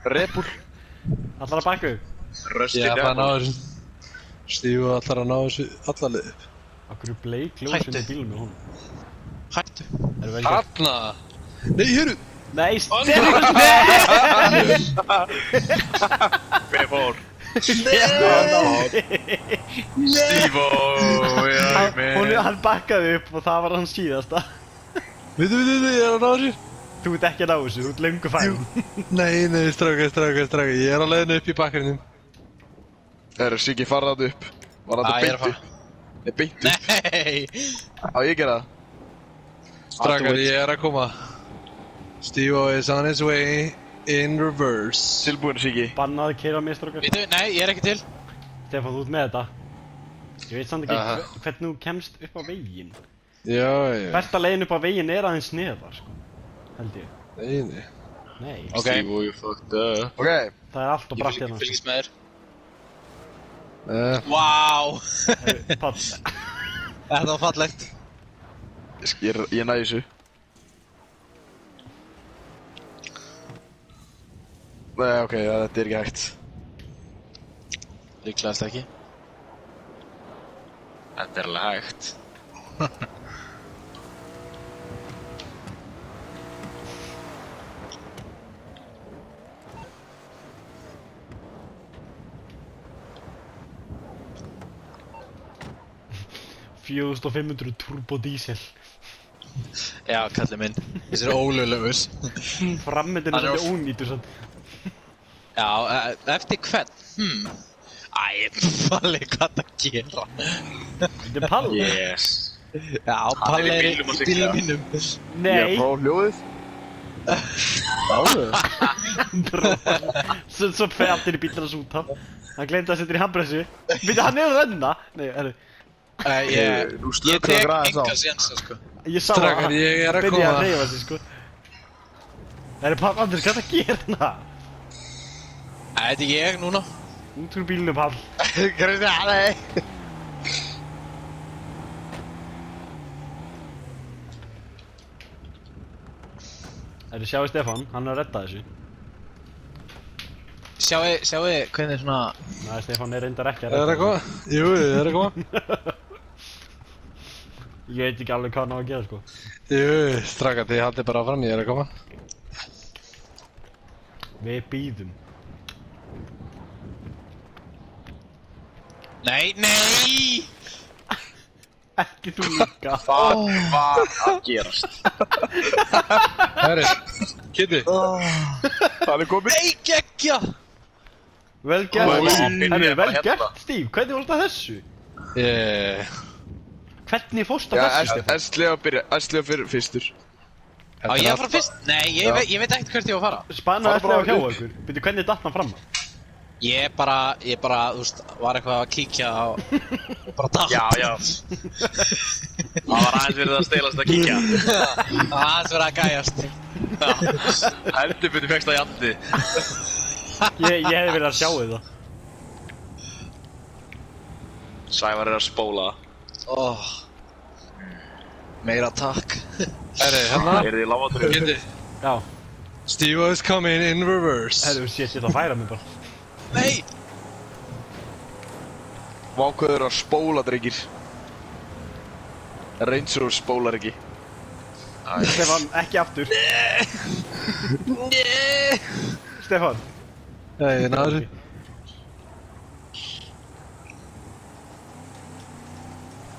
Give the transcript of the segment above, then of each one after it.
Red Bull. Allar að baka upp. Rösti Ég ætla að ná þessu. Stífu ætlar að ná þessu alla leið upp. Akkur bleik ljósinn í bílum með honum. Hættu. Erum vel gert? Þarna! Nei, hérru! Nei, Stefán! Nei! Hver fór? Stefán! Stífó, Hann bakkaði upp og það var hans síðasta. Við, ég er að ná þessu. Þú ert ekki að ná þessu, þú ert löngu fæn. Nei, stráka. Ég er á leiðinu upp í bakkarinnum. Það eru Siggi farað upp. Var Já, þetta ég er að beint upp? Nei, beint upp. Nei. Á, ég gera það. Strákar, ég er að koma. Stífu is on his way in reverse. Tilbúin, Siggi. Bannaði að keyra mig, strókar. Vítu, nei, ég er ekki til. Stefán, þú ert með þetta. Ég veit samt ekki hvernig þú kemst upp á veginn. Já. Besta leiðin upp á veginn er aðeins neðar, sko. Held ég. Nei. Nei. Ok. Stífó, you fucked up. Ok. Það er allt og bratt hérna. Fylgist með þér. Vá. Páll. Þetta var fallegt. Ég næði þessu. Nei, ok, þetta er ekki hægt. Líklegast ekki. Þetta er alveg hægt. $4.500 turbo diesel. Já, kallið minn. Þessir ólöglegur. Frammyndin er svolítið ónýtur samt. Já, eftir hvern? Æ, Palli, hvað það gera? Þetta er Pall. Yes. Já, Palli er í bílum mínum. Ég er að Nei. prófa hljóðið. Svo fer allt inn í bílinn hans út af. Hann gleymdi að setja í handbremsu. Býta, hann er að renna. Nei, herru. Nú Ég slökum tek við aðeins á. enga sénsa, sko. Ég sá Strákar, að ég er að byrja koma. að hreyfa sig, sko. Herru, Pall, Andris, hvað er það að gera hérna? Þetta er ég núna. Út úr bílinu, Pall. Grunni, nei. Herru, sjáu Stefán, hann er að redda þessu. Sjáu hvernig svona... Nei, Stefán er reyndar ekki að Er redda að koma? Jú, ég er að koma. Ég veit ekki alveg hvað hann á að gera, sko. Jú, strákar, þið haldið bara áfram, ég er að koma. Við býðum. Nei! Ekki þú líka. Hvað var að gerast? Herri, Kitty. Það er komið. Nei, geggja! Vel gert, Oj, Steve. Herru, vel hérna. gert, Steve. Hvernig fórst það þessu? Hvernig fórst það þessu, Stefán? Æslega fyrir fyrstur. Á, ég að fara fyrst? Nei, ég veit ekkert hvert ég var að fara. Spanna Fara eftir bara á hjá upp. okkur. Býtu, hvernig datt hann fram? Ég bara, þú veist, var eitthvað að kíkja á... bara datt. Já. Það var aðeins verið að stelast að kíkja. Það aðeins verið að gæjast. Heldur betur fegst það í andi. Ég hefði verið að sjá þetta. Sævar er að spóla. Meira takk. Herri, hérna. Er þið lágatrið? Kitty. Já. Steve is coming in reverse. Herru, shit, ég ætla að færa mig bara. Nei! Vákvöður að spóla, drengir. Reynsur spólar ekki. Stefán, ekki aftur. Nei! Stefán. Nei, ég náður.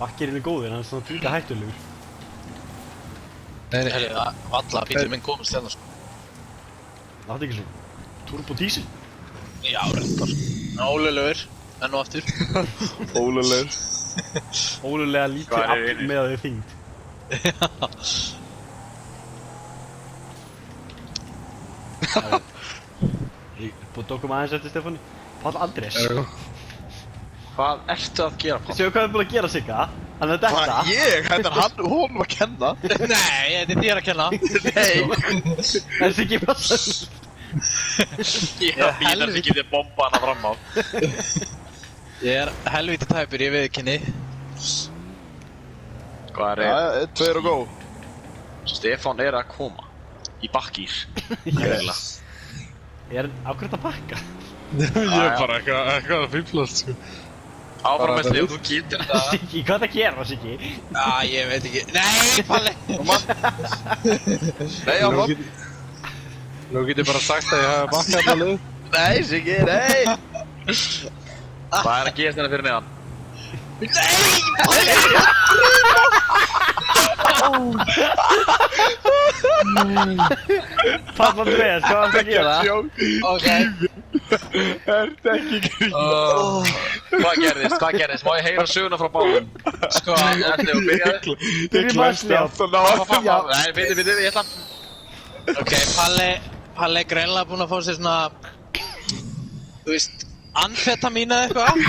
Bakkirinn er góður, hann er svona líka hættulegur. Nei, Herri, valla, bílinn minn komist hérna, sko. Það er ekki svona. Turbo diesel. Já, reyndar. Ólöglegur, enn og aftur. Ólulegur. Ólulega lítið Hvar er afl hinir? með að þið þyngd. Ég tókum aðeins eftir Stefáni. Páll Andrés. Hvað ertu að gera, Páll? Sjáu hvað er búin að gera Sigga? Hann er að detta. Hvað, ég? Þetta er hann, honum að kenna. Nei, þetta er þér að kenna. Nei. En Siggi passa. Ég er að býta sig getið bomba hana fram á. Ég er helviti tæpur, ég viðurkenni. Hvað er það? Tvö eru góð. Stefán er að koma. Í bakkýr. Greinilega. Ég er ákveðt að pakka. Ég er bara eitthvað að fýblast, sko. Áfram með slíf, þú getur þetta. Siggi, hvað það gera, Siggi? Ég veit ekki. Nei, Palli! Nei, áfram. Nú get ég bara sagt að ég hafi bakkað þetta lið. Nei, Siggi, nei! Hvað er að gerast hérna fyrir neðan? Pappa Andreas, hvað varst að gera? Ok. Ertu ekki grín? Hvað gerðist? Má ég heyra söguna frá báðum? Sko, Ætli, og byrjaði? Byrjum Basli á. Nei, byrju, ég ætla. ok, Palli er greinlega búinn að fá sér svona, þú veist, amfetamín eða eitthvað.